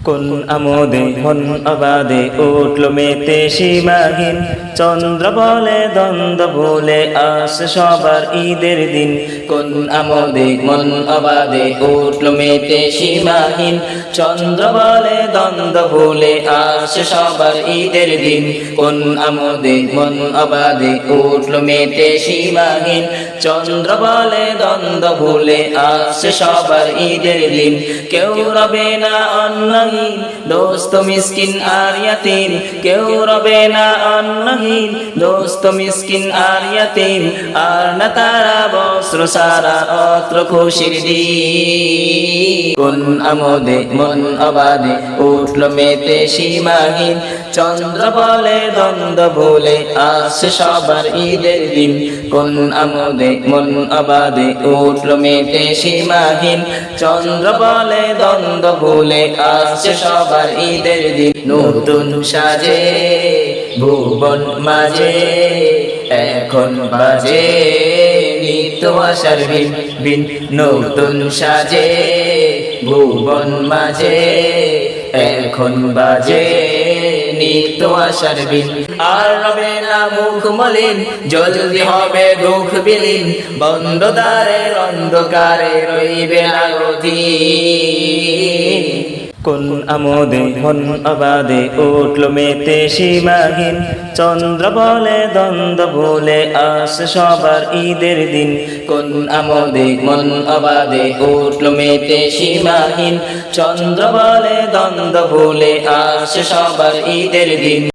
কোন আমোদে মন অবাদে উঠল মেতে সীমাহীন, চন্দ্র বলে দ্বন্দ্ব ভুলে আসে সবার ঈদের দিন। কোন আমোদে মন অবাদে উঠল মেতে সীমাহীন, চন্দ্র বলে দ্বন্দ্ব ভুলে আসে সবার ঈদের দিন। কোন আমোদে মন অবাদে উঠল মেতে সীমাহীন, চন্দ্র বলে দ্বন্দ্ব ভুলে আসে সবার ঈদের দিন। কেউ রবে না অন্নহীন, দোস্ত মিসকিন আর ইয়াতীম, কেউ রবে না অন্নহীন, দোস্ত মিসকিন আর ইয়াতীম, আর না তারা বস্ত্র সারা অত্র খুশির দিন। কোন আমোদে মন অবাদে উঠল মেতে সীমাহীন, চন্দ্র বলে দ্বন্দ্ব ভুলে আসে সবার ঈদের দিন। কোন আমোদে মন অবাদে উঠল মেতে সীমাহীন, চন্দ্র বলে দ্বন্দ্ব ভুলে আসে সবার ঈদের দিন। নতুন সাজে ভুবন মাঝে এখন বাজে নিত্য আশার বিন বিন। নতুন সাজে ভুবন মাঝে এখন বাজে নিত্য আশার বিন। আর রবে না মুখ মলিন, জলদি হবে দুঃখ বিলীন, বন্ধ দ্বারের অন্ধকারে রইবে না অধীন। কোন আমোদে মন অবাদে উঠল মেতে সীমাহীন, চন্দ্র বলে দ্বন্দ্ব ভুলে আসে সবার ঈদের দিন। কোন আমোদে মন অবাদে উঠল মেতে সীমাহীন, চন্দ্র বলে দ্বন্দ্ব ভুলে আসে সবার ঈদের দিন।